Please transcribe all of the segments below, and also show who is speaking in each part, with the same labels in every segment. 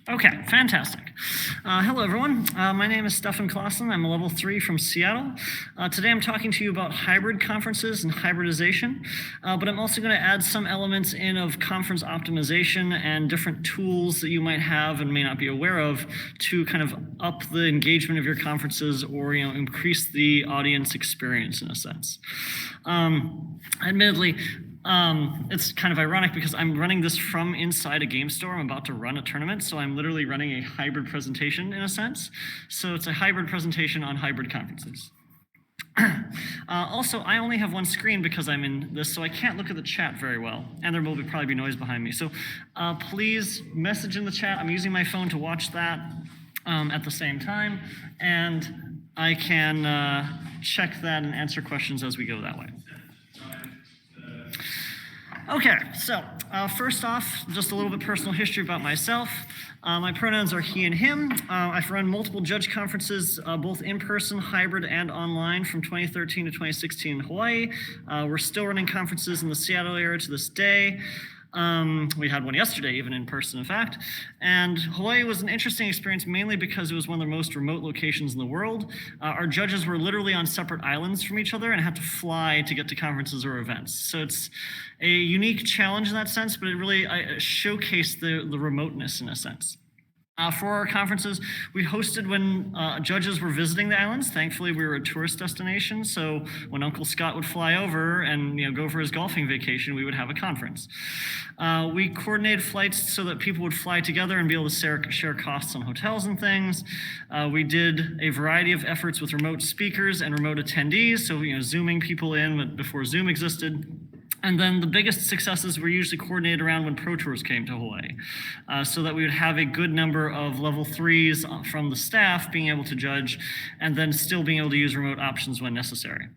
Speaker 1: Okay, fantastic. Hello, everyone. My name is Stephan Classen. I'm a level 3 from Seattle. Today I'm talking to you about hybrid conferences and hybridization, but I'm also going to add some elements in of conference optimization and different tools that you might have and may not be aware of to kind of up the engagement of your conferences or increase the audience experience in a sense. Admittedly, it's kind of ironic because I'm running this from inside a game store. I'm about to run a tournament, so I'm literally running a hybrid presentation in a sense. So it's a hybrid presentation on hybrid conferences. Also, I only have one screen because I'm in this, so I can't look at the chat very well, and there will probably be noise behind me. So please message in the chat. I'm using my phone to watch that at the same time, and I can check that and answer questions as we go that way. Okay, so first off, just a little bit personal history about myself. My pronouns are he and him. I've run multiple judge conferences, both in person, hybrid, and online from 2013 to 2016 in Hawaii. We're still running conferences in the Seattle area to this day. We had one yesterday, even in person, in fact. And Hawaii was an interesting experience, mainly because it was one of the most remote locations in the world. Our judges were literally on separate islands from each other and had to fly to get to conferences or events. So it's a unique challenge in that sense, but it really showcased the remoteness in a sense. For our conferences, we hosted when judges were visiting the islands. Thankfully, we were a tourist destination, so when Uncle Scott would fly over and go for his golfing vacation, we would have a conference. We coordinated flights so that people would fly together and be able to share costs on hotels and things. We did a variety of efforts with remote speakers and remote attendees, so Zooming people in before Zoom existed. And then the biggest successes were usually coordinated around when Pro Tours came to Hawaii, so that we would have a good number of level 3s from the staff being able to judge, and then still being able to use remote options when necessary.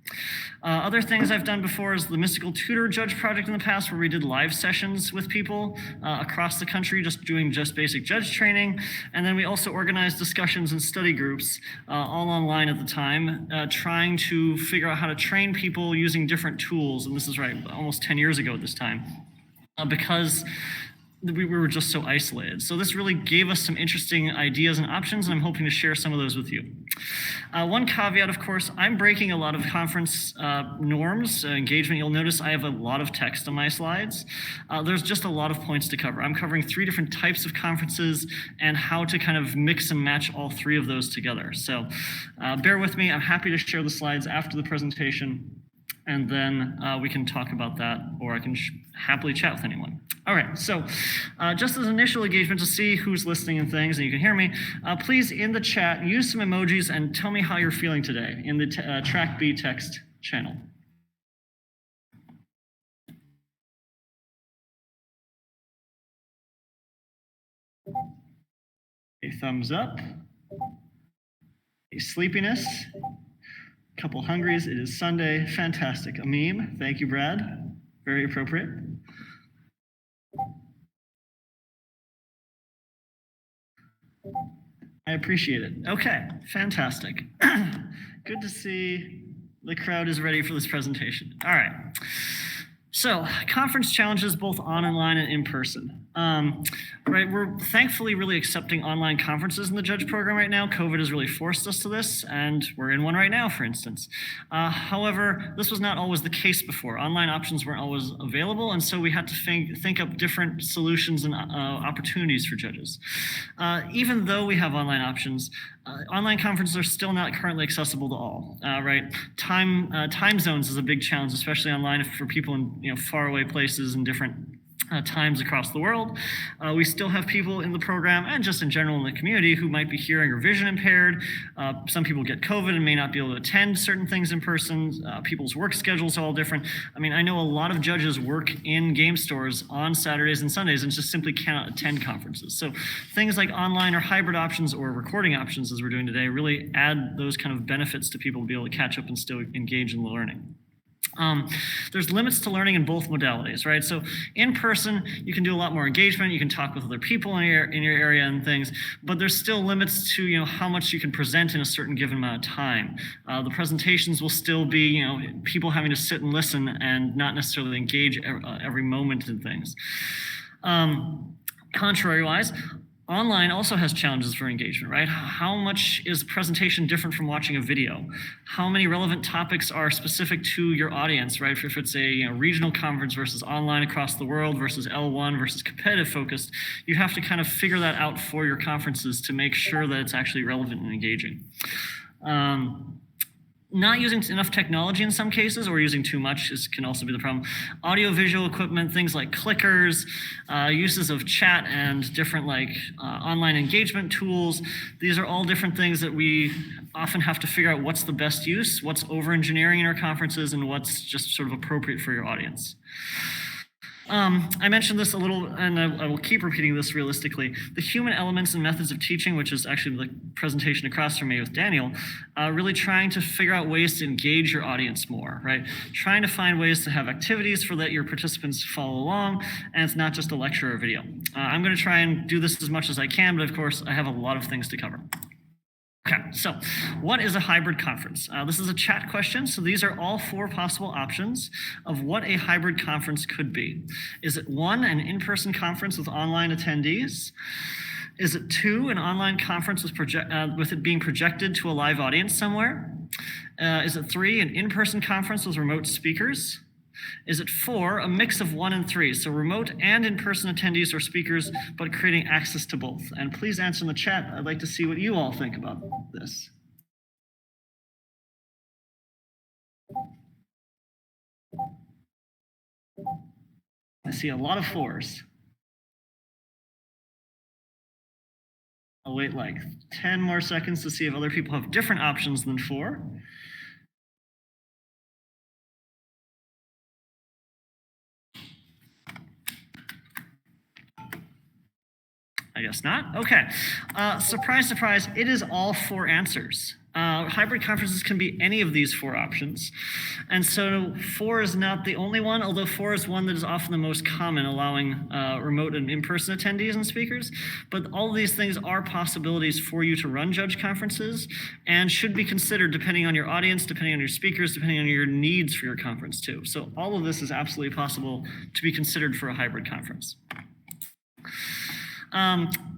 Speaker 1: Other things I've done before is the Mystical Tutor Judge project in the past, where we did live sessions with people across the country, doing basic judge training. And then we also organized discussions and study groups, all online at the time, trying to figure out how to train people using different tools. And this is almost 10 years ago at this time, because we were just so isolated. So this really gave us some interesting ideas and options, and I'm hoping to share some of those with you. One caveat, of course, I'm breaking a lot of conference norms, engagement. You'll notice I have a lot of text on my slides. There's just a lot of points to cover. I'm covering 3 different types of conferences and how to kind of mix and match all 3 of those together. So bear with me. I'm happy to share the slides after the presentation, and then we can talk about that, or I can happily chat with anyone. All right, so just as initial engagement to see who's listening and things, and you can hear me, please, in the chat, use some emojis and tell me how you're feeling today in the Track B text channel. A thumbs up, a sleepiness, a couple hungries. It is Sunday. Fantastic. A meme. Thank you, Brad. Very appropriate. I appreciate it. Okay, fantastic. Good to see the crowd is ready for this presentation. All right. So, conference challenges both online and in person. We're thankfully really accepting online conferences in the judge program right now. COVID has really forced us to this, and we're in one right now, for instance. However, this was not always the case before. Online options weren't always available, and so we had to think up different solutions and opportunities for judges. Even though we have online options, online conferences are still not currently accessible to all, right? Time zones is a big challenge, especially online for people in faraway places and different times across the world. We still have people in the program and just in general in the community who might be hearing or vision impaired. Some people get COVID and may not be able to attend certain things in person. People's work schedules are all different. I mean, I know a lot of judges work in game stores on Saturdays and Sundays and just simply cannot attend conferences. So things like online or hybrid options or recording options, as we're doing today, really add those kind of benefits to people to be able to catch up and still engage in the learning. There's limits to learning in both modalities, right? So in person, you can do a lot more engagement. You can talk with other people in your area and things, but there's still limits to how much you can present in a certain given amount of time. The presentations will still be people having to sit and listen and not necessarily engage every moment in things. Contrary-wise, Online also has challenges for engagement, right? How much is a presentation different from watching a video? How many relevant topics are specific to your audience, right? If it's a regional conference versus online across the world versus L1 versus competitive focused, you have to kind of figure that out for your conferences to make sure that it's actually relevant and engaging. Not using enough technology in some cases, or using too much can also be the problem. Audio-visual equipment, things like clickers, uses of chat and different online engagement tools. These are all different things that we often have to figure out what's the best use, what's over-engineering in our conferences, and what's just sort of appropriate for your audience. I mentioned this a little, and I will keep repeating this realistically. The human elements and methods of teaching, which is actually the presentation across from me with Daniel, really trying to figure out ways to engage your audience more, right? Trying to find ways to have activities so that your participants follow along, and it's not just a lecture or video. I'm going to try and do this as much as I can, but of course, I have a lot of things to cover. Okay, so what is a hybrid conference? This is a chat question, so these are all 4 possible options of what a hybrid conference could be. Is it 1, an in-person conference with online attendees? Is it 2, an online conference with it being projected to a live audience somewhere? Is it 3, an in-person conference with remote speakers? Is it 4, a mix of 1 and 3, so remote and in-person attendees or speakers, but creating access to both? And please answer in the chat. I'd like to see what you all think about this. I see a lot of 4s. I'll wait like 10 more seconds to see if other people have different options than 4. I guess not. Okay. Surprise, surprise, it is all 4 answers. Hybrid conferences can be any of these 4 options. And so 4 is not the only one, although 4 is one that is often the most common, allowing remote and in-person attendees and speakers. But all of these things are possibilities for you to run judge conferences and should be considered depending on your audience, depending on your speakers, depending on your needs for your conference too. So all of this is absolutely possible to be considered for a hybrid conference.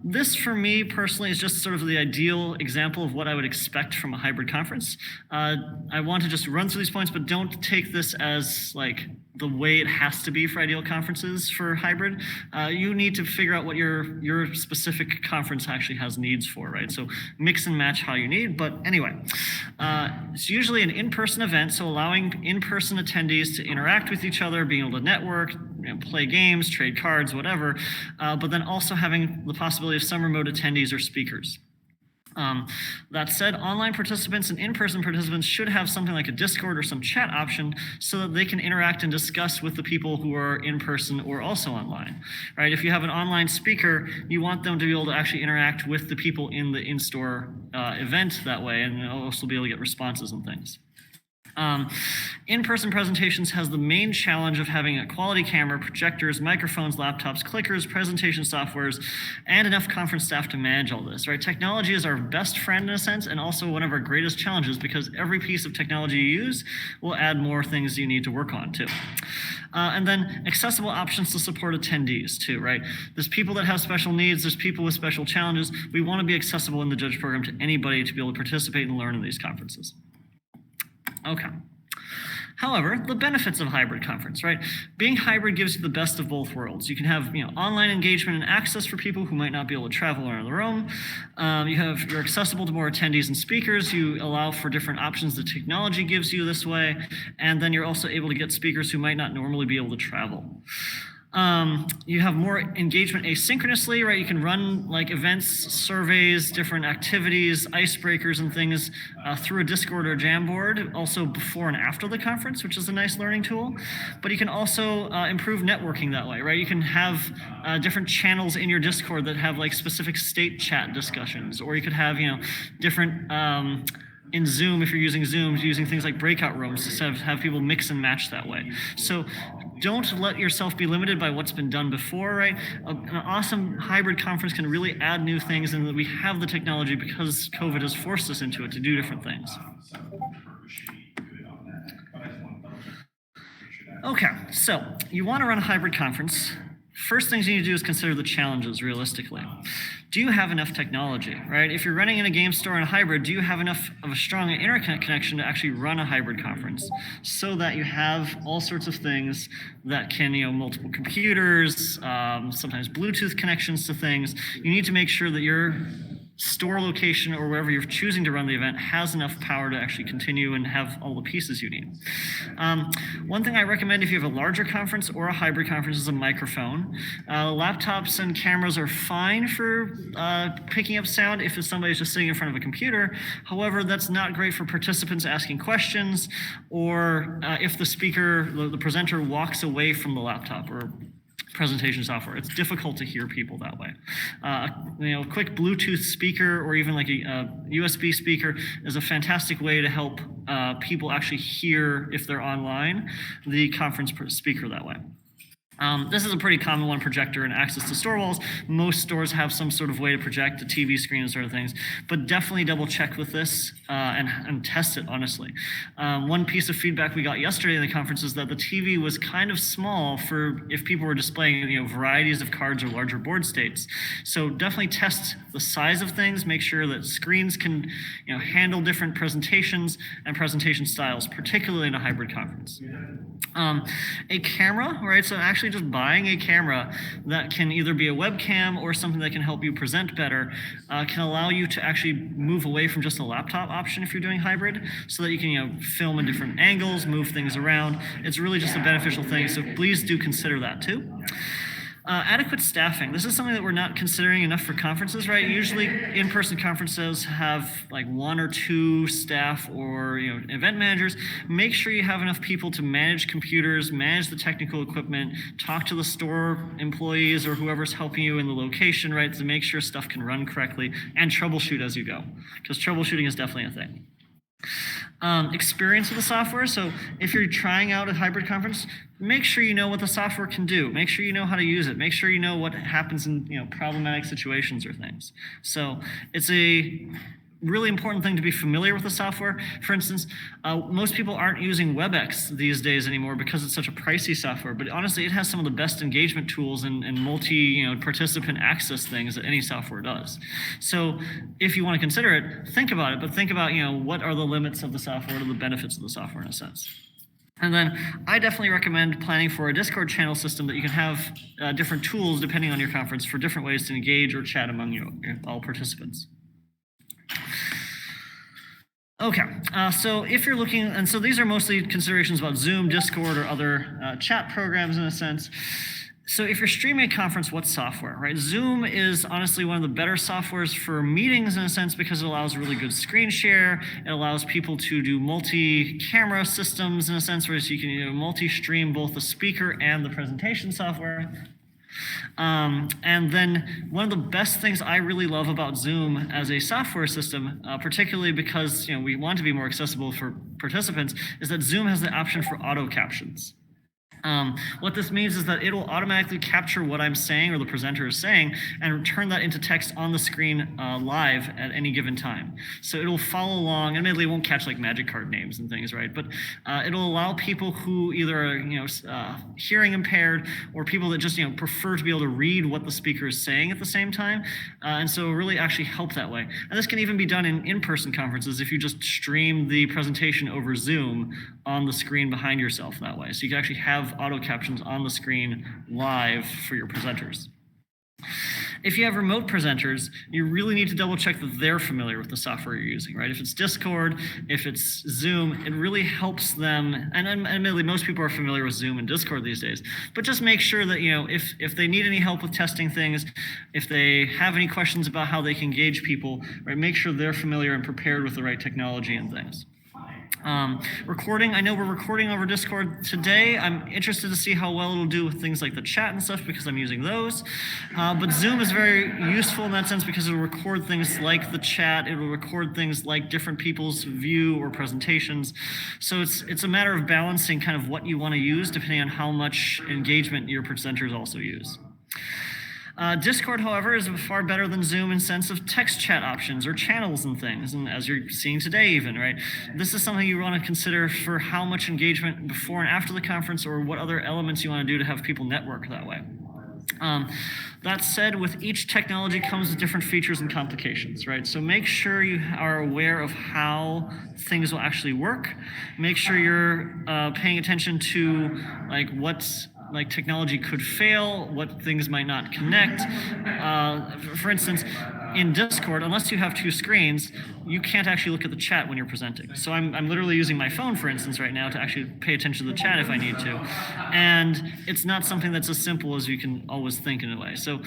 Speaker 1: This, for me personally, is just sort of the ideal example of what I would expect from a hybrid conference. I want to just run through these points, but don't take this as like the way it has to be for ideal conferences for hybrid. You need to figure out what your specific conference actually has needs for, right? So mix and match how you need, but anyway. It's usually an in-person event, so allowing in-person attendees to interact with each other, being able to network, play games, trade cards, whatever, but then also having the possibility of some remote attendees or speakers. That said, online participants and in-person participants should have something like a Discord or some chat option so that they can interact and discuss with the people who are in person or also online, right? If you have an online speaker, you want them to be able to actually interact with the people in the in-store event that way, and also be able to get responses and things. In-person presentations has the main challenge of having a quality camera, projectors, microphones, laptops, clickers, presentation softwares, and enough conference staff to manage all this, right? Technology is our best friend in a sense, and also one of our greatest challenges, because every piece of technology you use will add more things you need to work on too. And then accessible options to support attendees too, right? There's people that have special needs, there's people with special challenges. We want to be accessible in the judge program to anybody to be able to participate and learn in these conferences. Okay. However, the benefits of hybrid conference, right? Being hybrid gives you the best of both worlds. You can have online engagement and access for people who might not be able to travel on their own. You're accessible to more attendees and speakers. You allow for different options that technology gives you this way. And then you're also able to get speakers who might not normally be able to travel. You have more engagement asynchronously, right? You can run like events, surveys, different activities, icebreakers and things through a Discord or Jamboard, also before and after the conference, which is a nice learning tool. But you can also improve networking that way, right? You can have different channels in your Discord that have like specific state chat discussions, or you could have, different in Zoom, if you're using Zoom, using things like breakout rooms to have people mix and match that way. So don't let yourself be limited by what's been done before, right? An awesome hybrid conference can really add new things, and we have the technology because COVID has forced us into it to do different things. Okay, so you want to run a hybrid conference. First things you need to do is consider the challenges realistically. do you have enough technology, right? If you're running in a game store and a hybrid, do you have enough of a strong internet connection to actually run a hybrid conference so that you have all sorts of things that can, multiple computers, sometimes Bluetooth connections to things. You need to make sure that your store location or wherever you're choosing to run the event has enough power to actually continue and have all the pieces you need. One thing I recommend if you have a larger conference or a hybrid conference is a microphone. Laptops and cameras are fine for picking up sound if somebody's just sitting in front of a computer. However, that's not great for participants asking questions or if the speaker, the presenter walks away from the laptop or presentation software. It's difficult to hear people that way. A quick Bluetooth speaker or even like a USB speaker is a fantastic way to help people actually hear, if they're online, the conference speaker that way. This is a pretty common one, projector and access to store walls. Most stores have some sort of way to project a TV screen and sort of things, but definitely double check with this and test it honestly. One piece of feedback we got yesterday in the conference is that the TV was kind of small for if people were displaying varieties of cards or larger board states. So definitely test the size of things, make sure that screens can handle different presentations and presentation styles, particularly in a hybrid conference. A camera, right? So actually just buying a camera that can either be a webcam or something that can help you present better can allow you to actually move away from just a laptop option if you're doing hybrid, so that you can film in different angles, move things around. It's really just a beneficial thing, so please do consider that too. Adequate staffing. This is something that we're not considering enough for conferences, right? Usually in-person conferences have like 1 or 2 staff or event managers. Make sure you have enough people to manage computers, manage the technical equipment, talk to the store employees or whoever's helping you in the location, right? To make sure stuff can run correctly and troubleshoot as you go, because troubleshooting is definitely a thing. Experience with the software. So if you're trying out a hybrid conference, make sure you know what the software can do. Make sure you know how to use it. Make sure you know what happens in problematic situations or things. So it's a really important thing to be familiar with the software. For instance, most people aren't using WebEx these days anymore because it's such a pricey software, but honestly, it has some of the best engagement tools and multi-participant access things that any software does. So if you want to consider it, think about it, but think about, what are the limits of the software, what are the benefits of the software in a sense. And then I definitely recommend planning for a Discord channel system that you can have different tools depending on your conference for different ways to engage or chat among all participants. Okay, so if you're looking, and so these are mostly considerations about Zoom, Discord, or other chat programs in a sense. So if you're streaming a conference, what software, right? Zoom is honestly one of the better softwares for meetings in a sense because it allows really good screen share. It allows people to do multi-camera systems in a sense where you can multi-stream both the speaker and the presentation software. And then one of the best things I really love about Zoom as a software system, particularly because we want to be more accessible for participants, is that Zoom has the option for auto captions. What this means is that it will automatically capture what I'm saying or the presenter is saying and turn that into text on the screen live at any given time. So it'll follow along. Admittedly, it won't catch like magic card names and things, right? But it'll allow people who either are hearing impaired or people that just prefer to be able to read what the speaker is saying at the same time. And so really actually help that way. And this can even be done in in-person conferences if you just stream the presentation over Zoom on the screen behind yourself that way. So you can actually have auto captions on the screen live for your presenters. If you have remote presenters, you really need to double check that they're familiar with the software you're using, right? If it's Discord, if it's Zoom, it really helps them, and admittedly most people are familiar with Zoom and Discord these days, but just make sure that if they need any help with testing things, if they have any questions about how they can engage people, right, make sure they're familiar and prepared with the right technology and things. Recording, I know we're recording over Discord today. I'm interested to see how well it'll do with things like the chat and stuff because I'm using those. But Zoom is very useful in that sense because it'll record things like the chat. It will record things like different people's view or presentations. So it's a matter of balancing kind of what you want to use depending on how much engagement your presenters also use. Discord, however, is far better than Zoom in sense of text chat options or channels and things, and as you're seeing today even, right? This is something you want to consider for how much engagement before and after the conference or what other elements you want to do to have people network that way. That said, with each technology comes with different features and complications, right? So make sure you are aware of how things will actually work. Make sure you're paying attention to like what's like technology could fail, what things might not connect. For instance, in Discord, unless you have two screens, you can't actually look at the chat when you're presenting. So I'm literally using my phone, for instance, right now to actually pay attention to the chat if I need to. And it's not something that's as simple as you can always think in a way. So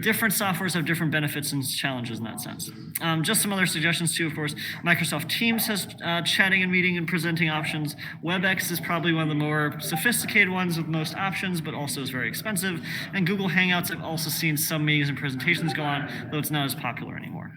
Speaker 1: different softwares have different benefits and challenges in that sense. Just some other suggestions too, of course. Microsoft Teams has chatting and meeting and presenting options. WebEx is probably one of the more sophisticated ones with most options, but also is very expensive. And Google Hangouts, I've also seen some meetings and presentations go on, though it's not as popular anymore.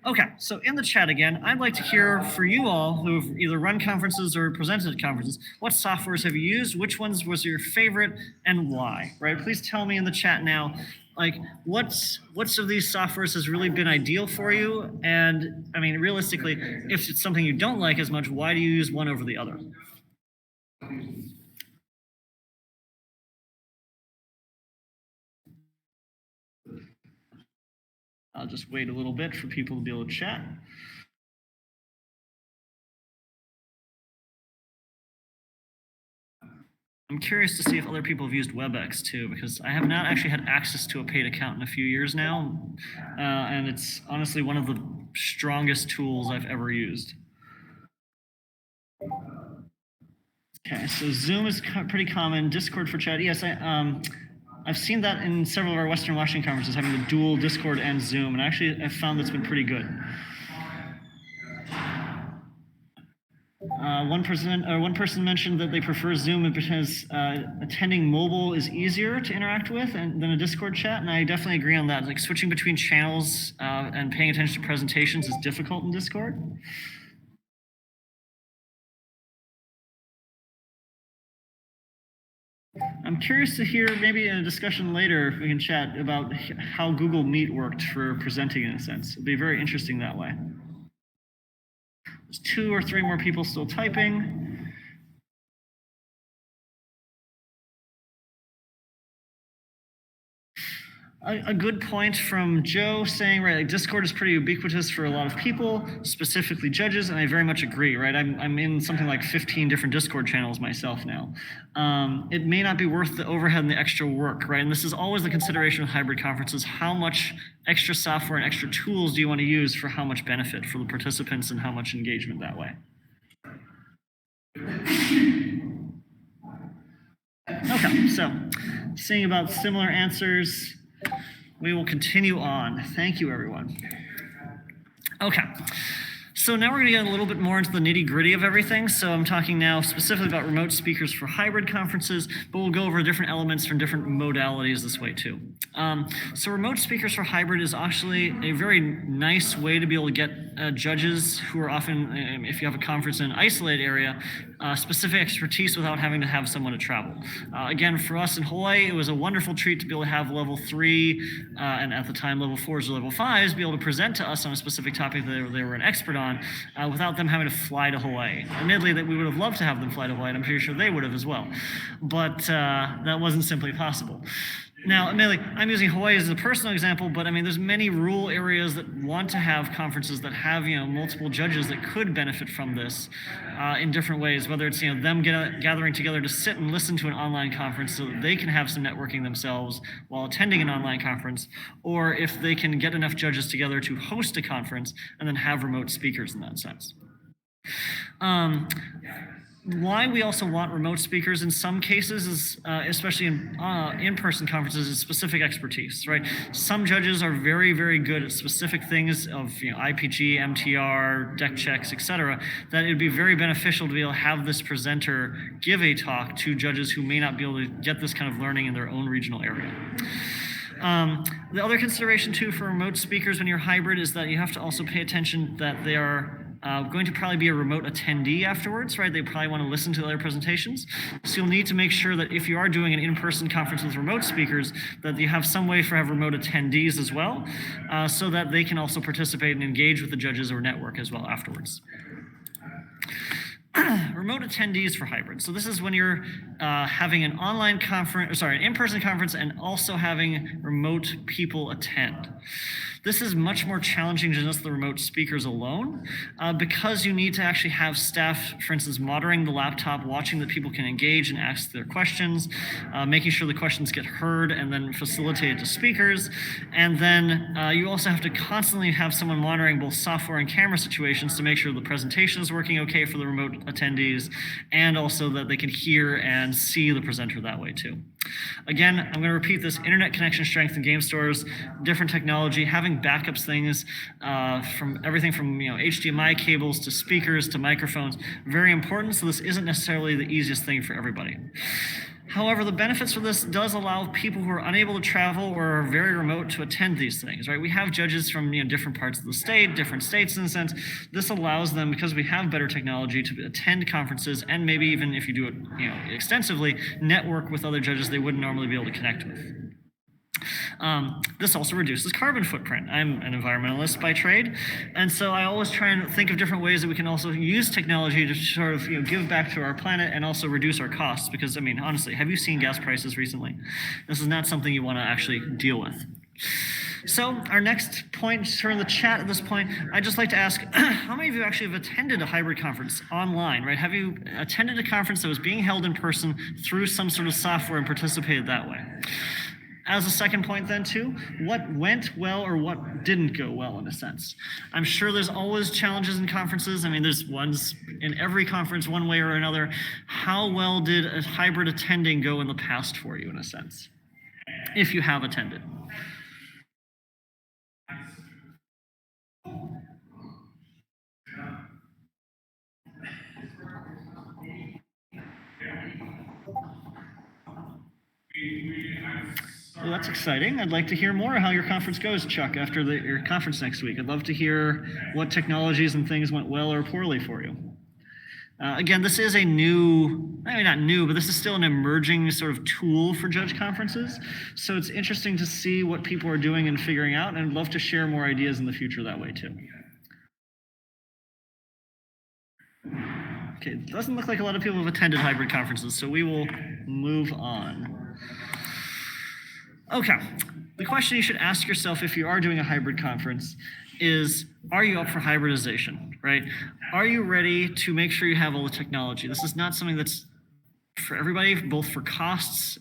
Speaker 1: Okay, so in the chat again, I'd like to hear for you all who've either run conferences or presented at conferences, what softwares have you used? Which ones was your favorite and why, right? Please tell me in the chat now, like which of these softwares has really been ideal for you? And I mean, realistically, if it's something you don't like as much, why do you use one over the other? I'll just wait a little bit for people to be able to chat. I'm curious to see if other people have used WebEx too, because I have not actually had access to a paid account in a few years now, and it's honestly one of the strongest tools I've ever used. Okay, so Zoom is pretty common. Discord for chat, yes, I've seen that in several of our Western Washington conferences, having the dual Discord and Zoom, and actually I've found that's been pretty good. One person mentioned that they prefer Zoom because attending mobile is easier to interact with than a Discord chat, and I definitely agree on that. Like switching between channels and paying attention to presentations is difficult in Discord. I'm curious to hear maybe in a discussion later, if we can chat about how Google Meet worked for presenting in a sense. It'd be very interesting that way. There's 2 or 3 more people still typing. A good point from Joe saying, right, like Discord is pretty ubiquitous for a lot of people, specifically judges, and I very much agree, right? I'm in something like 15 different Discord channels myself now. It may not be worth the overhead and the extra work, right? And this is always the consideration with hybrid conferences. How much extra software and extra tools do you want to use for how much benefit for the participants and how much engagement that way? Okay, so seeing about similar answers, we will continue on. Thank you, everyone. Okay, so now we're going to get a little bit more into the nitty-gritty of everything. So I'm talking now specifically about remote speakers for hybrid conferences, but we'll go over different elements from different modalities this way too. So remote speakers for hybrid is actually a very nice way to be able to get judges who are often, if you have a conference in an isolated area, specific expertise without having to have someone to travel. Again, for us in Hawaii, it was a wonderful treat to be able to have level 3, and at the time level 4s or level 5s, be able to present to us on a specific topic that they were an expert on without them having to fly to Hawaii. Admittedly, that we would have loved to have them fly to Hawaii, and I'm pretty sure they would have as well. But that wasn't simply possible. Now, admittedly, I'm using Hawaii as a personal example, but I mean, there's many rural areas that want to have conferences that have, multiple judges that could benefit from this in different ways, whether it's, them gathering together to sit and listen to an online conference so that they can have some networking themselves while attending an online conference, or if they can get enough judges together to host a conference and then have remote speakers in that sense. Why we also want remote speakers in some cases is, especially in in-person conferences, is specific expertise, right? Some judges are very, very good at specific things of IPG, MTR, deck checks, etc. That it would be very beneficial to be able to have this presenter give a talk to judges who may not be able to get this kind of learning in their own regional area. The other consideration too for remote speakers when you're hybrid is that you have to also pay attention that they are going to probably be a remote attendee afterwards, right? They probably want to listen to other presentations. So you'll need to make sure that if you are doing an in-person conference with remote speakers, that you have some way for have remote attendees as well, so that they can also participate and engage with the judges or network as well afterwards. remote attendees for hybrid. So this is when you're having an online conference, sorry, an in-person conference, and also having remote people attend. This is much more challenging than just the remote speakers alone, because you need to actually have staff, for instance, monitoring the laptop, watching that people can engage and ask their questions, making sure the questions get heard and then facilitated to speakers. And then you also have to constantly have someone monitoring both software and camera situations to make sure the presentation is working okay for the remote attendees, and also that they can hear and see the presenter that way too. Again, I'm going to repeat this: internet connection strength in game stores, different technology, having backups things, from everything from HDMI cables to speakers to microphones, very important. So this isn't necessarily the easiest thing for everybody. However, the benefits for this does allow people who are unable to travel or are very remote to attend these things, right? We have judges from different parts of the state, different states in a sense. This allows them, because we have better technology, to attend conferences, and maybe even if you do it extensively, network with other judges they wouldn't normally be able to connect with. This also reduces carbon footprint. I'm an environmentalist by trade, and so I always try and think of different ways that we can also use technology to sort of give back to our planet and also reduce our costs. Because honestly, have you seen gas prices recently? This is not something you want to actually deal with. So our next point, for the chat at this point, I'd just like to ask, how many of you actually have attended a hybrid conference online, right? Have you attended a conference that was being held in person through some sort of software and participated that way? As a second point then too, what went well or what didn't go well in a sense? I'm sure there's always challenges in conferences. There's ones in every conference one way or another. How well did a hybrid attending go in the past for you in a sense, if you have attended? Well, that's exciting. I'd like to hear more how your conference goes, Chuck, after your conference next week. I'd love to hear what technologies and things went well or poorly for you. Again, this is a new, maybe not new, but this is still an emerging sort of tool for judge conferences. So it's interesting to see what people are doing and figuring out, and I'd love to share more ideas in the future that way too. Okay, it doesn't look like a lot of people have attended hybrid conferences, so we will move on. Okay, the question you should ask yourself if you are doing a hybrid conference is, are you up for hybridization, right? Are you ready to make sure you have all the technology? This is not something that's for everybody, both for costs,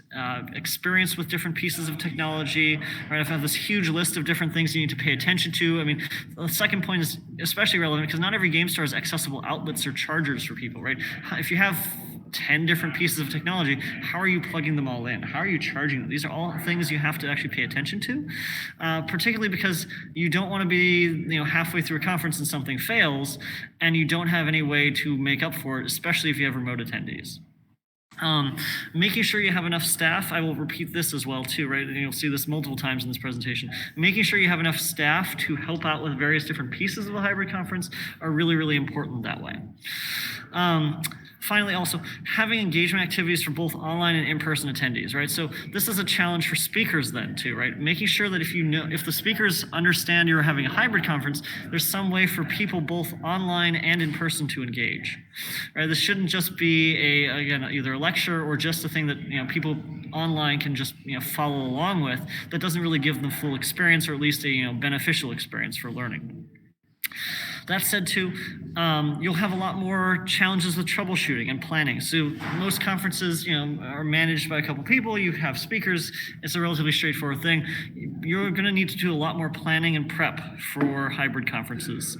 Speaker 1: experience with different pieces of technology, right? I have this huge list of different things you need to pay attention to. The second point is especially relevant because not every game store has accessible outlets or chargers for people, right? If you have 10 different pieces of technology, how are you plugging them all in? How are you charging them? These are all things you have to actually pay attention to, particularly because you don't want to be halfway through a conference and something fails and you don't have any way to make up for it, especially if you have remote attendees. Making sure you have enough staff, I will repeat this as well too, right? And you'll see this multiple times in this presentation. Making sure you have enough staff to help out with various different pieces of a hybrid conference are really, really important that way. Finally, also having engagement activities for both online and in-person attendees, right? So this is a challenge for speakers then too, right? Making sure that if the speakers understand you're having a hybrid conference, there's some way for people both online and in person to engage, right? This shouldn't just be again, either a lecture or just a thing that people online can just follow along with. That doesn't really give them full experience, or at least a beneficial experience for learning. That said too, you'll have a lot more challenges with troubleshooting and planning. So most conferences, are managed by a couple people. You have speakers. It's a relatively straightforward thing. You're going to need to do a lot more planning and prep for hybrid conferences.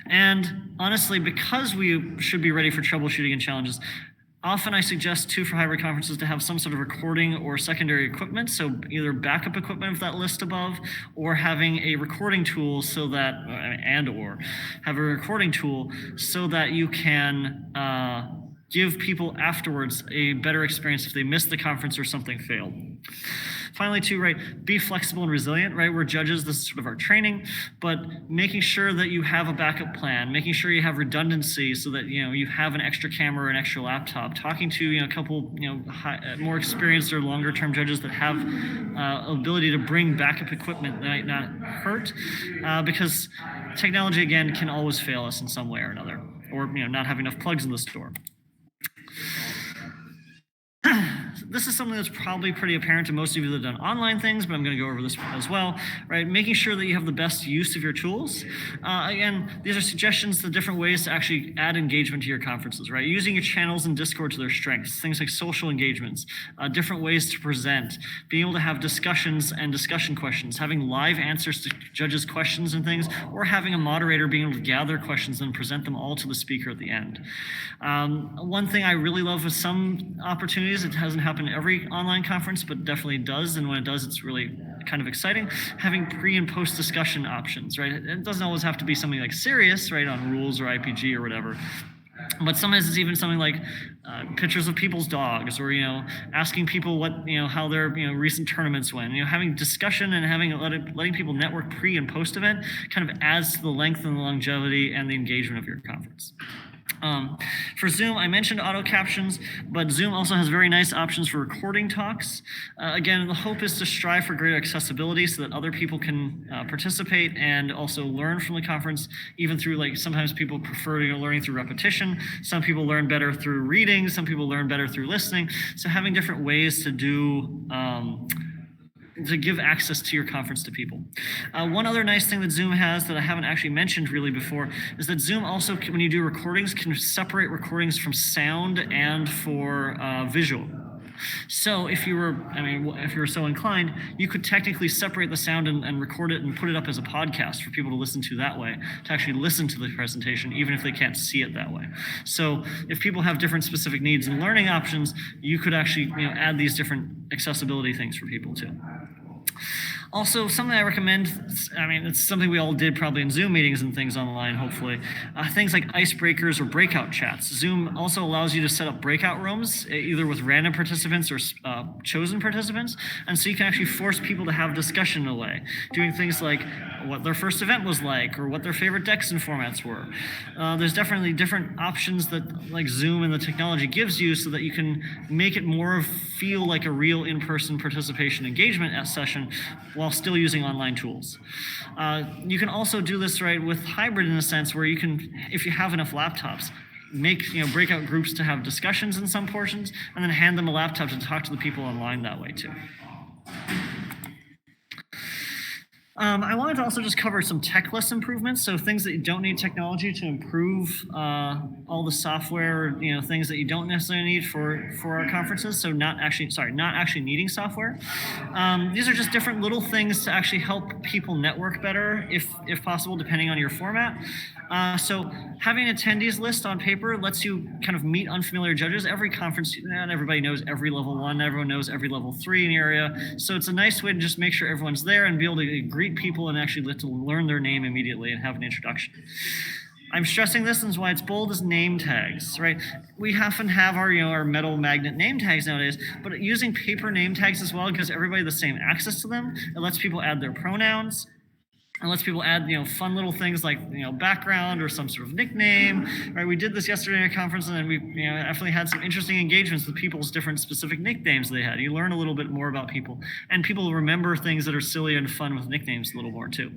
Speaker 1: And honestly, because we should be ready for troubleshooting and challenges, often I suggest too for hybrid conferences to have some sort of recording or secondary equipment, so either backup equipment of that list above, or having a recording tool so that, or have a recording tool so that you can give people afterwards a better experience if they missed the conference or something failed. Finally, too, right, be flexible and resilient, right? We're judges, this is sort of our training, but making sure that you have a backup plan, making sure you have redundancy so that, you have an extra camera or an extra laptop, talking to, a couple, more experienced or longer term judges that have ability to bring backup equipment that might not hurt, because technology, again, can always fail us in some way or another. or not have enough plugs in the store. This is something that's probably pretty apparent to most of you that have done online things, but I'm going to go over this as well, right? Making sure that you have the best use of your tools. Again, these are suggestions to different ways to actually add engagement to your conferences, right? Using your channels in Discord to their strengths, things like social engagements, different ways to present, being able to have discussions and discussion questions, having live answers to judges' questions and things, or having a moderator being able to gather questions and present them all to the speaker at the end. One thing I really love with some opportunities, it hasn't happened every online conference, but definitely does, and when it does, it's really kind of exciting, having pre and post discussion options, right? It doesn't always have to be something like serious, right, on rules or IPG or whatever, but sometimes it's even something like pictures of people's dogs, or asking people what how their recent tournaments went. Having discussion and letting people network pre and post event kind of adds to the length and the longevity and the engagement of your conference. For Zoom, I mentioned auto captions, but Zoom also has very nice options for recording talks. Again, the hope is to strive for greater accessibility so that other people can participate and also learn from the conference, even through sometimes people prefer learning through repetition. Some people learn better through reading. Some people learn better through listening. So having different ways to do to give access to your conference to people. One other nice thing that Zoom has that I haven't actually mentioned really before is that Zoom also, when you do recordings, can separate recordings from sound and for visual. So if you were so inclined, you could technically separate the sound and record it and put it up as a podcast for people to listen to that way, to actually listen to the presentation, even if they can't see it that way. So if people have different specific needs and learning options, you could actually add these different accessibility things for people too. Also, something I recommend, it's something we all did probably in Zoom meetings and things online, hopefully, things like icebreakers or breakout chats. Zoom also allows you to set up breakout rooms, either with random participants or chosen participants, and so you can actually force people to have discussion in a way, doing things like what their first event was like, or what their favorite decks and formats were. There's definitely different options that Zoom and the technology gives you so that you can make it more feel like a real in-person participation engagement session while still using online tools. You can also do this with hybrid in a sense where you can, if you have enough laptops, make breakout groups to have discussions in some portions, and then hand them a laptop to talk to the people online that way too. I wanted to also just cover some techless improvements, so things that you don't need technology to improve all the software, things that you don't necessarily need for our conferences. So not actually needing software. These are just different little things to actually help people network better, if possible, depending on your format. So having an attendees list on paper lets you kind of meet unfamiliar judges. Every conference, not everybody knows every level 1, everyone knows every level 3 in the area. So it's a nice way to just make sure everyone's there and be able to greet people and actually let to learn their name immediately and have an introduction. I'm stressing this, and why it's bold is name tags, right? We often have our metal magnet name tags nowadays, but using paper name tags as well gives everybody the same access to them. It lets people add their pronouns. It lets people add, fun little things like, background or some sort of nickname, right? We did this yesterday at a conference, and then we, definitely had some interesting engagements with people's different specific nicknames they had. You learn a little bit more about people, and people remember things that are silly and fun with nicknames a little more too.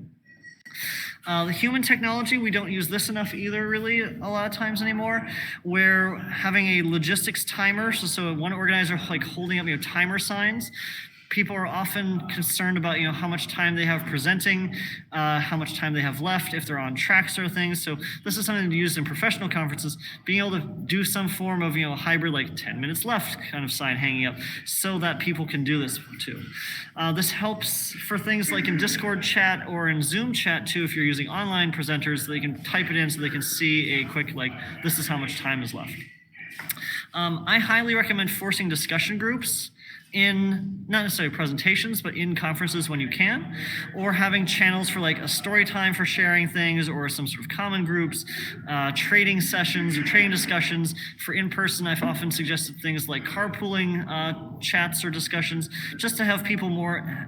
Speaker 1: The human technology, we don't use this enough either, really, a lot of times anymore, where having a logistics timer, so one organizer holding up, timer signs. People are often concerned about, how much time they have presenting, how much time they have left, if they're on tracks or things. So this is something to use in professional conferences, being able to do some form of, hybrid, 10 minutes left kind of sign hanging up so that people can do this too. This helps for things like in Discord chat or in Zoom chat too, if you're using online presenters, they can type it in so they can see a quick, this is how much time is left. I highly recommend forcing discussion groups in, not necessarily presentations, but in conferences when you can, or having channels for a story time for sharing things, or some sort of common groups, trading sessions or trading discussions. For in-person, I've often suggested things like carpooling chats or discussions, just to have people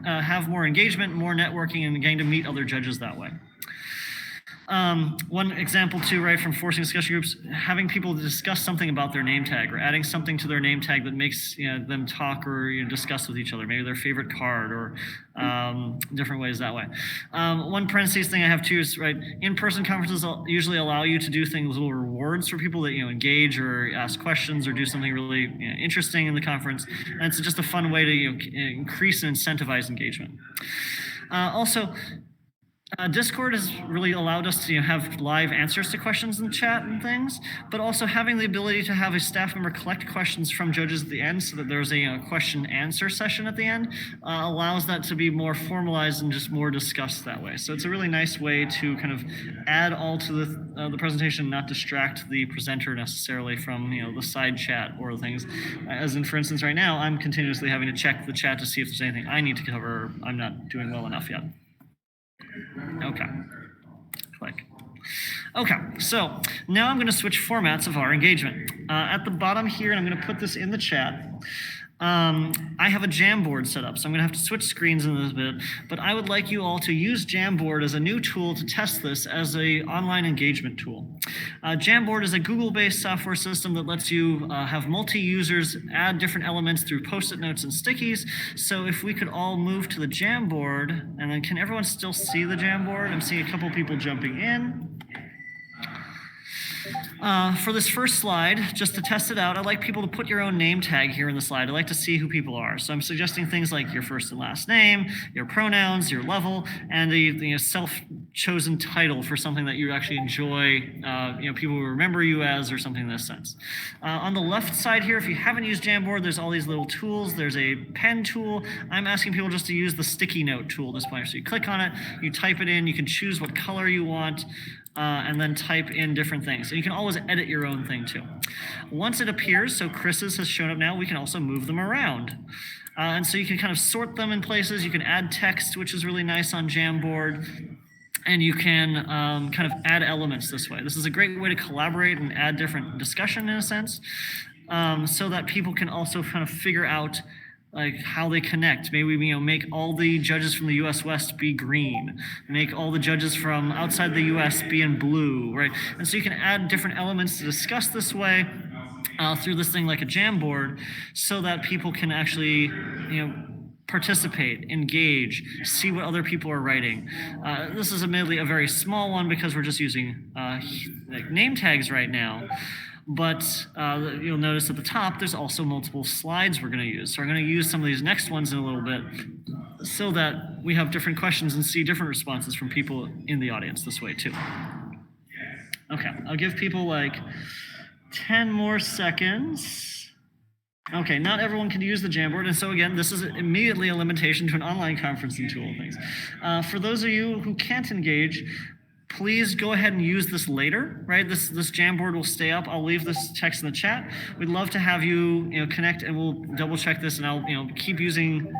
Speaker 1: have more engagement, more networking, and getting to meet other judges that way. One example too, right, from forcing discussion groups, having people discuss something about their name tag or adding something to their name tag that makes them talk or discuss with each other, maybe their favorite card or different ways that way. One parentheses thing I have too is, right, in-person conferences usually allow you to do things, little rewards for people that engage or ask questions or do something really interesting in the conference, and it's just a fun way to increase and incentivize engagement. Also, Discord has really allowed us to have live answers to questions in the chat and things, but also having the ability to have a staff member collect questions from judges at the end so that there's a question answer session at the end allows that to be more formalized and just more discussed that way. So it's a really nice way to kind of add all to the presentation, not distract the presenter necessarily from the side chat or things. As in, for instance, right now, I'm continuously having to check the chat to see if there's anything I need to cover or I'm not doing well enough yet. Okay, click. Okay, so now I'm going to switch formats of our engagement. At the bottom here, and I'm going to put this in the chat, I have a Jamboard set up, so I'm going to have to switch screens in this bit, but I would like you all to use Jamboard as a new tool to test this as an online engagement tool. Jamboard is a Google-based software system that lets you have multi-users add different elements through Post-it notes and stickies. So if we could all move to the Jamboard, and then can everyone still see the Jamboard? I'm seeing a couple people jumping in. For this first slide, just to test it out, I'd like people to put your own name tag here in the slide. I'd like to see who people are. So I'm suggesting things like your first and last name, your pronouns, your level, and a self-chosen title for something that you actually enjoy, people will remember you as, or something in this sense. On the left side here, if you haven't used Jamboard, there's all these little tools. There's a pen tool. I'm asking people just to use the sticky note tool at this point. So you click on it, you type it in, you can choose what color you want, and then type in different things. And you can always edit your own thing too. Once it appears, so Chris's has shown up now, we can also move them around. And so you can kind of sort them in places. You can add text, which is really nice on Jamboard. And you can kind of add elements this way. This is a great way to collaborate and add different discussion in a sense, so that people can also kind of figure out how they connect. Maybe make all the judges from the US West be green, make all the judges from outside the US be in blue, right? And so you can add different elements to discuss this way through this thing like a Jamboard, so that people can actually participate, engage, see what other people are writing. This is admittedly a very small one because we're just using name tags right now. But you'll notice at the top, there's also multiple slides we're going to use. So we're going to use some of these next ones in a little bit so that we have different questions and see different responses from people in the audience this way too. Okay, I'll give people 10 more seconds. Okay, not everyone can use the Jamboard, and so again, this is immediately a limitation to an online conferencing tool and things. For those of you who can't engage, please go ahead and use this later, right? This Jamboard will stay up. I'll leave this text in the chat. We'd love to have you, connect, and we'll double check this, and I'll, keep using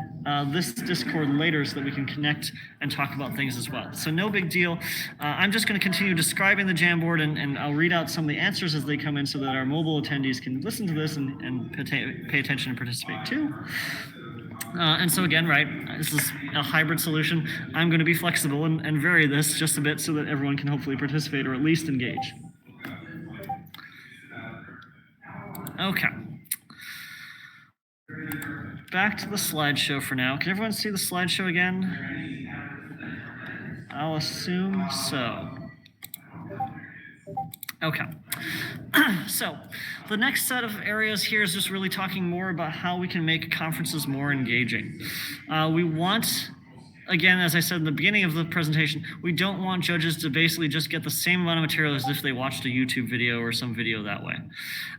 Speaker 1: this Discord later so that we can connect and talk about things as well. So no big deal. I'm just going to continue describing the Jamboard, and I'll read out some of the answers as they come in so that our mobile attendees can listen to this and pay attention and participate too. And so again, right, this is a hybrid solution. I'm going to be flexible and vary this just a bit so that everyone can hopefully participate or at least engage. Okay. Back to the slideshow for now. Can everyone see the slideshow again? I'll assume so. Okay. So the next set of areas here is just really talking more about how we can make conferences more engaging. We want, again, as I said in the beginning of the presentation, we don't want judges to basically just get the same amount of material as if they watched a YouTube video or some video that way.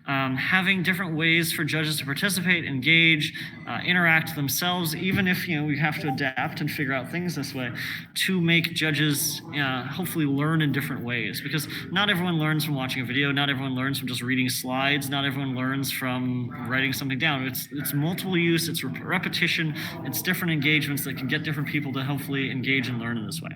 Speaker 1: Having different ways for judges to participate, engage, interact themselves, even if we have to adapt and figure out things this way, to make judges hopefully learn in different ways. Because not everyone learns from watching a video, not everyone learns from just reading slides, not everyone learns from writing something down. It's multiple use, it's repetition, it's different engagements that can get different people to hopefully engage and learn in this way.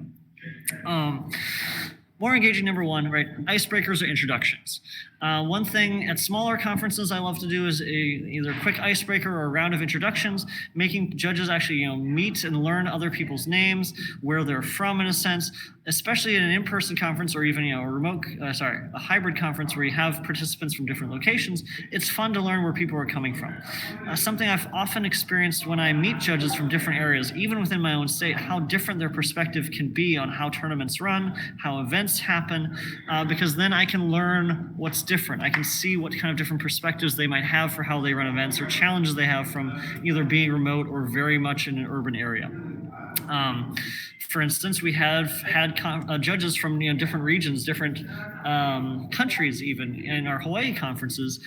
Speaker 1: More engaging number one, right? Icebreakers or introductions. One thing at smaller conferences I love to do is either a quick icebreaker or a round of introductions, making judges actually meet and learn other people's names, where they're from in a sense, especially in an in-person conference or even a hybrid conference where you have participants from different locations. It's fun to learn where people are coming from. Something I've often experienced when I meet judges from different areas, even within my own state, how different their perspective can be on how tournaments run, how events happen, because then I can learn what's different. I can see what kind of different perspectives they might have for how they run events or challenges they have from either being remote or very much in an urban area. For instance, we have had judges from different regions, different countries, even in our Hawaii conferences,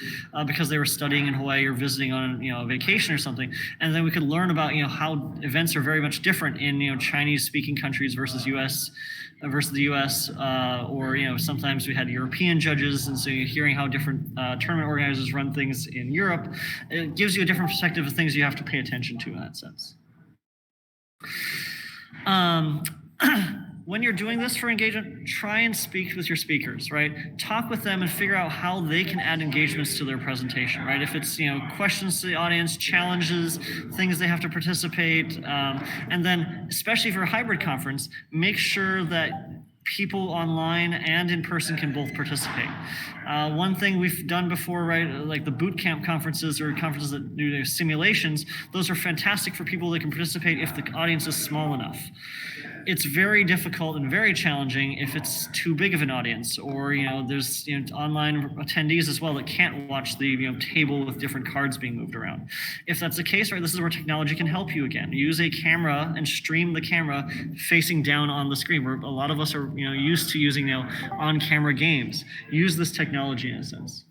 Speaker 1: because they were studying in Hawaii or visiting on a vacation or something, and then we could learn about how events are very much different in Chinese-speaking countries versus the U.S. Or sometimes we had European judges, and so you're hearing how different tournament organizers run things in Europe. It gives you a different perspective of things you have to pay attention to in that sense. When you're doing this for engagement, try and speak with your speakers, right? Talk with them and figure out how they can add engagements to their presentation, right? If it's, questions to the audience, challenges, things they have to participate, and then especially for a hybrid conference, make sure that people online and in person can both participate. One thing we've done before, right, like the boot camp conferences or conferences that do simulations, those are fantastic for people that can participate if the audience is small enough. It's very difficult and very challenging if it's too big of an audience, or there's online attendees as well that can't watch the table with different cards being moved around. If that's the case, right, this is where technology can help you again. Use a camera and stream the camera facing down on the screen, where a lot of us are used to using on-camera games. Use this technology in a sense.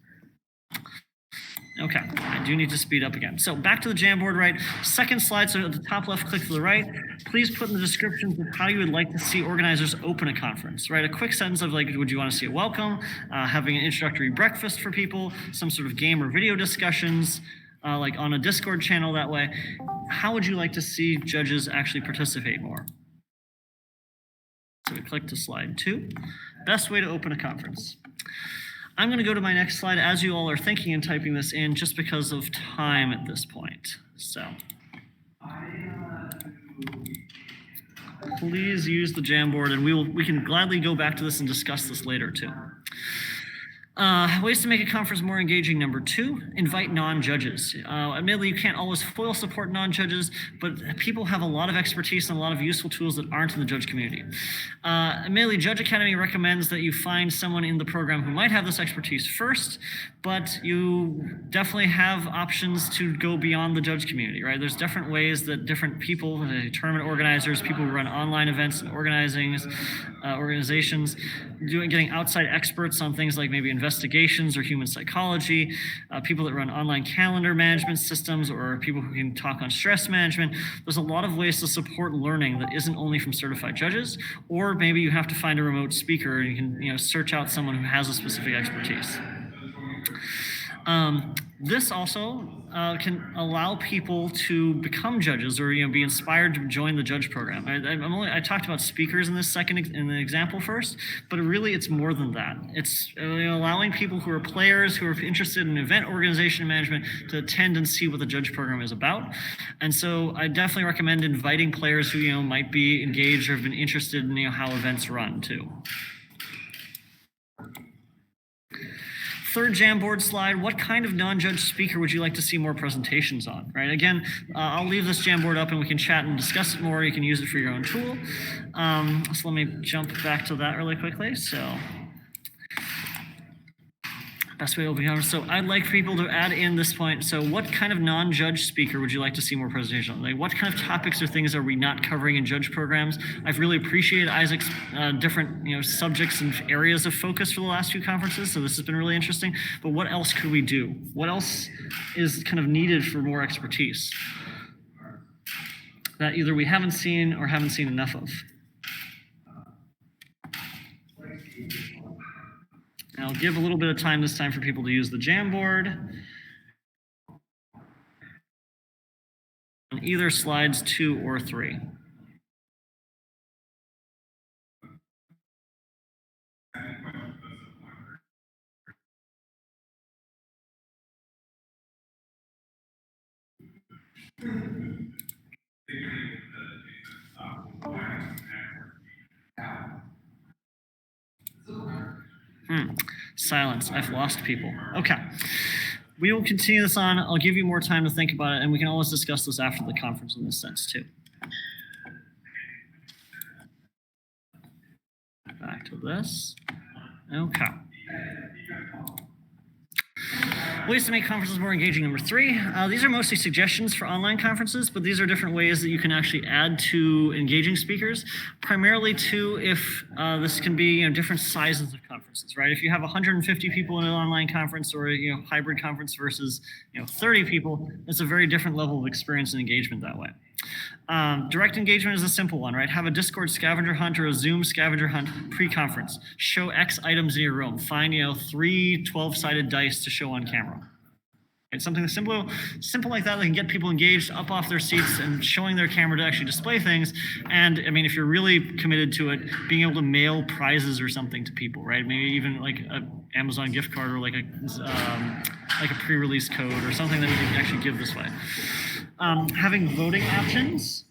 Speaker 1: Okay, I do need to speed up again. So back to the Jamboard, right? Second slide, so at the top left, click to the right. Please put in the descriptions of how you would like to see organizers open a conference, right? A quick sentence of would you want to see a welcome, having an introductory breakfast for people, some sort of game or video discussions, like on a Discord channel that way. How would you like to see judges actually participate more? So we click to slide 2. Best way to open a conference. I'm going to go to my next slide as you all are thinking and typing this in, just because of time at this point. So please use the Jamboard, and we can gladly go back to this and discuss this later too. Ways to make a conference more engaging. Number 2, invite non-judges. Admittedly, you can't always foil support non-judges, but people have a lot of expertise and a lot of useful tools that aren't in the judge community. Admittedly, Judge Academy recommends that you find someone in the program who might have this expertise first, but you definitely have options to go beyond the judge community, right? There's different ways that different people, tournament organizers, people who run online events and organizations, getting outside experts on things like maybe investigations or human psychology, people that run online calendar management systems, or people who can talk on stress management. There's a lot of ways to support learning that isn't only from certified judges, or maybe you have to find a remote speaker and you can search out someone who has a specific expertise. This also can allow people to become judges or be inspired to join the judge program. I talked about speakers in this in the example first, but really it's more than that. It's allowing people who are players, who are interested in event organization and management, to attend and see what the judge program is about. And so I definitely recommend inviting players who might be engaged or have been interested in how events run too. Third Jamboard slide, what kind of non-judge speaker would you like to see more presentations on, right? Again, I'll leave this Jamboard up and we can chat and discuss it more. You can use it for your own tool. So let me jump back to that really quickly. So best way to open conference. So I'd like for people to add in this point. So what kind of non-judge speaker would you like to see more presentation on? Like what kind of topics or things are we not covering in judge programs? I've really appreciated Isaac's different subjects and areas of focus for the last few conferences. So this has been really interesting. But what else could we do? What else is kind of needed for more expertise that either we haven't seen or haven't seen enough of? I'll give a little bit of time this time for people to use the Jamboard. On either slides 2 or 3. Silence. I've lost people. Okay. We will continue this on. I'll give you more time to think about it, and we can always discuss this after the conference in this sense, too. Back to this. Okay. Ways to make conferences more engaging, number 3. These are mostly suggestions for online conferences, but these are different ways that you can actually add to engaging speakers. Primarily, too, if this can be different sizes of conferences, right? If you have 150 people in an online conference or a hybrid conference versus 30 people, it's a very different level of experience and engagement that way. Direct engagement is a simple one, right? Have a Discord scavenger hunt or a Zoom scavenger hunt pre-conference. Show X items in your room. Find 3 12-sided dice to show on camera. Right? Something simple like that can get people engaged, up off their seats, and showing their camera to actually display things. And I mean, if you're really committed to it, being able to mail prizes or something to people, right? Maybe even like an Amazon gift card or like a pre-release code or something that we can actually give this way. Having voting options.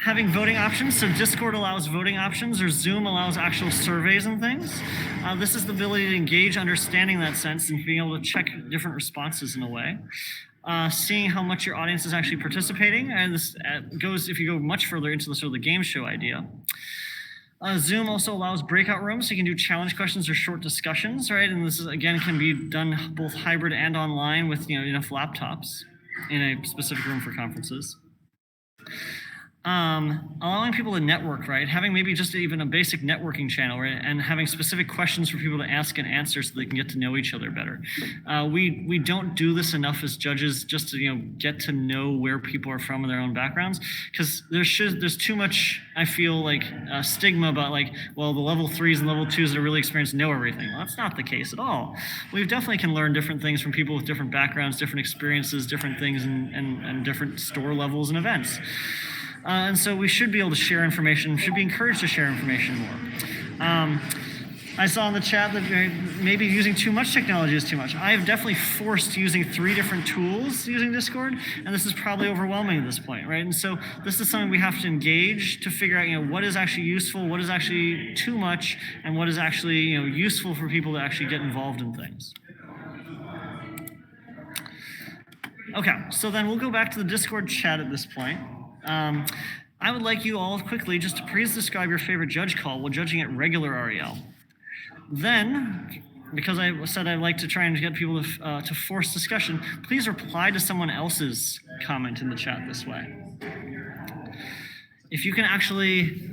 Speaker 1: Having voting options. So Discord allows voting options, or Zoom allows actual surveys and things. This is the ability to engage understanding that sense and being able to check different responses in a way. Seeing how much your audience is actually participating. And this goes, if you go much further into the sort of the game show idea. Zoom also allows breakout rooms, so you can do challenge questions or short discussions, right? And this is, again, can be done both hybrid and online with enough laptops in a specific room for conferences. Allowing people to network, right? Having maybe just even a basic networking channel, right? And having specific questions for people to ask and answer so they can get to know each other better. We don't do this enough as judges, just to get to know where people are from and their own backgrounds, because there's too much, I feel like, stigma about well, the level 3s and level 2s that are really experienced know everything. Well, that's not the case at all. We definitely can learn different things from people with different backgrounds, different experiences, different things, and different store levels and events. And so we should be able to share information, should be encouraged to share information more. I saw in the chat that maybe using too much technology is too much. I have definitely forced using 3 different tools using Discord, and this is probably overwhelming at this point, right? And so this is something we have to engage to figure out, what is actually useful, what is actually too much, and what is actually, useful for people to actually get involved in things. Okay, so then we'll go back to the Discord chat at this point. I would like you all quickly just to please describe your favorite judge call while judging at regular REL. Then, because I said I'd like to try and get people to force discussion, please reply to someone else's comment in the chat this way. If you can actually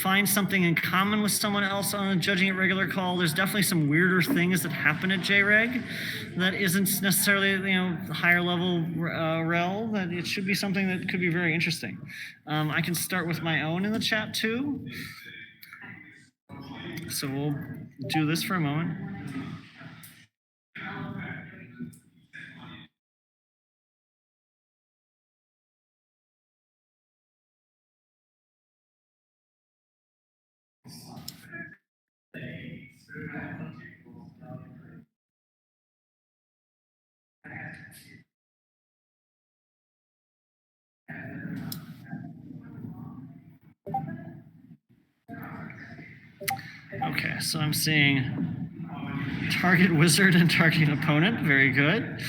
Speaker 1: find something in common with someone else on a judging at regular call, there's definitely some weirder things that happen at JREG that isn't necessarily the higher level rel, that it should be something that could be very interesting. I can start with my own in the chat too. So we'll do this for a moment. Okay, so I'm seeing target wizard and target opponent. Very good.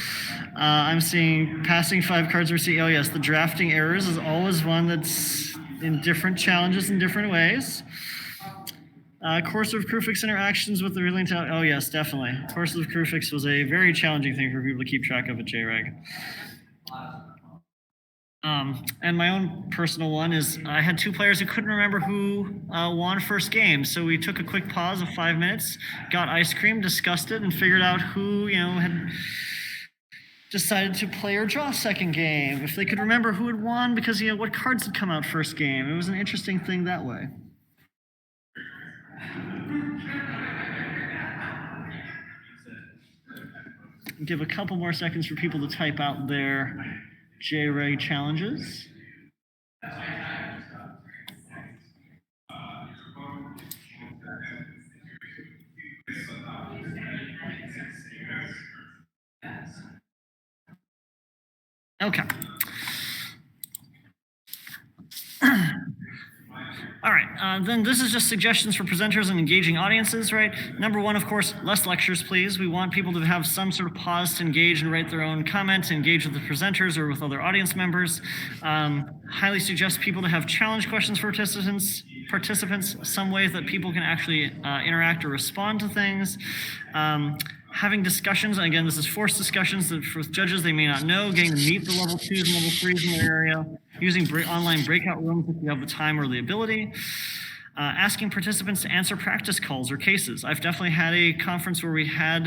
Speaker 1: I'm seeing passing 5 cards receipt. Oh yes, the drafting errors is always one that's in different challenges in different ways. Coercive Crewfix interactions with the ruling town. Oh yes, definitely. Coercive Crewfix was a very challenging thing for people to keep track of at JREG. And my own personal one is I had 2 players who couldn't remember who won first game. So we took a quick pause of 5 minutes, got ice cream, discussed it, and figured out who had decided to play or draw second game. If they could remember who had won because what cards had come out first game. It was an interesting thing that way. Give a couple more seconds for people to type out their JREG challenges. Okay. All right, then this is just suggestions for presenters and engaging audiences, right? Number one, of course, less lectures, please. We want people to have some sort of pause to engage and write their own comments, engage with the presenters or with other audience members. Highly suggest people to have challenge questions for participants, some ways that people can actually interact or respond to things. Having discussions, and again, this is forced discussions that for judges they may not know, getting to meet the level 2s and level 3s in their area, using online breakout rooms if you have the time or the ability, asking participants to answer practice calls or cases. I've definitely had a conference where we had,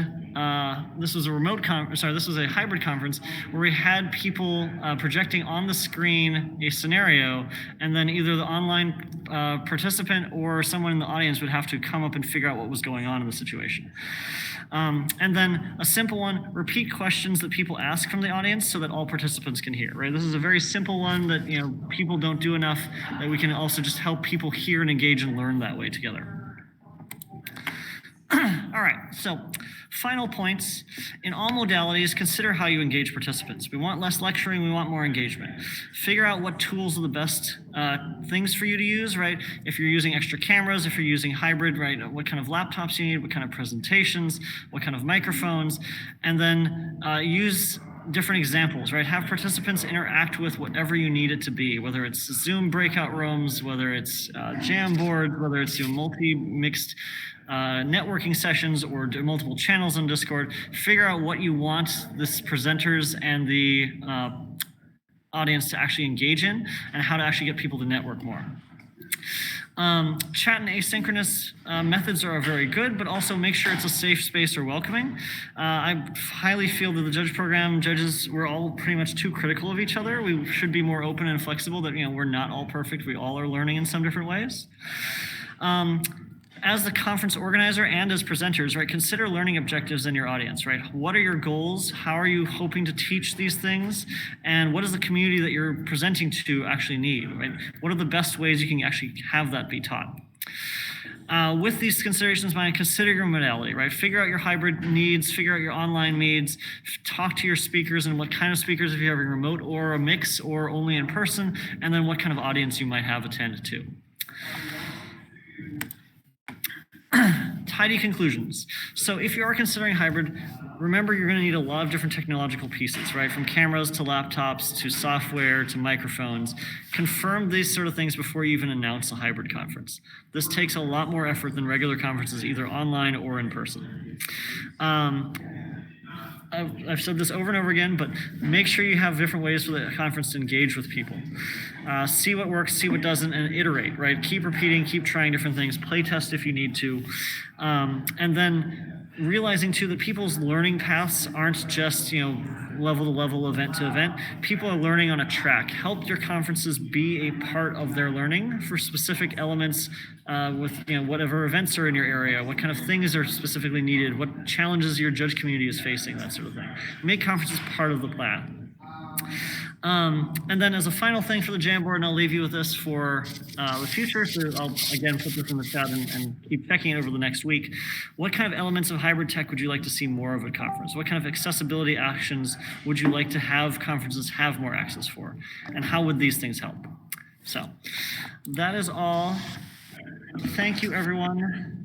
Speaker 1: this was a hybrid conference where we had people projecting on the screen a scenario, and then either the online participant or someone in the audience would have to come up and figure out what was going on in the situation. And then a simple one, repeat questions that people ask from the audience so that all participants can hear, right? This is a very simple one that people don't do enough, that we can also just help people hear and engage and learn that way together. All right, so final points. In all modalities, consider how you engage participants. We want less lecturing, we want more engagement. Figure out what tools are the best things for you to use, right? If you're using extra cameras, if you're using hybrid, right? What kind of laptops you need, what kind of presentations, what kind of microphones, and then use different examples, right? Have participants interact with whatever you need it to be, whether it's Zoom breakout rooms, whether it's Jamboard, whether it's multi-mixed networking sessions or multiple channels on Discord. Figure out what you want this presenters and the audience to actually engage in, and how to actually get people to network more. Chat and asynchronous methods are very good, but also make sure it's a safe space or welcoming. I highly feel that the judge program judges, we're all pretty much too critical of each other. We should be more open and flexible, that we're not all perfect. We all are learning in some different ways. As the conference organizer and as presenters, right, consider learning objectives in your audience, right? What are your goals? How are you hoping to teach these things? And what does the community that you're presenting to actually need, right? What are the best ways you can actually have that be taught? With these considerations in mind, consider your modality, right? Figure out your hybrid needs, figure out your online needs, talk to your speakers and what kind of speakers, if you have a remote or a mix or only in person, and then what kind of audience you might have attend to. Tidy conclusions. So if you are considering hybrid, remember you're going to need a lot of different technological pieces, right? From cameras to laptops to software to microphones. Confirm these sort of things before you even announce a hybrid conference. This takes a lot more effort than regular conferences, either online or in person. I've said this over and over again, but make sure you have different ways for the conference to engage with people. See what works, see what doesn't, and iterate, right? Keep repeating, keep trying different things, play test if you need to. And then realizing too that people's learning paths aren't just, level to level, event to event. People are learning on a track. Help your conferences be a part of their learning for specific elements with whatever events are in your area, what kind of things are specifically needed, what challenges your judge community is facing, that sort of thing. Make conferences part of the plan. And then as a final thing for the Jamboard, and I'll leave you with this for the future, so I'll again put this in the chat and keep checking it over the next week. What kind of elements of hybrid tech would you like to see more of at conference? What kind of accessibility actions would you like to have conferences have more access for? And how would these things help? So that is all. Thank you, everyone.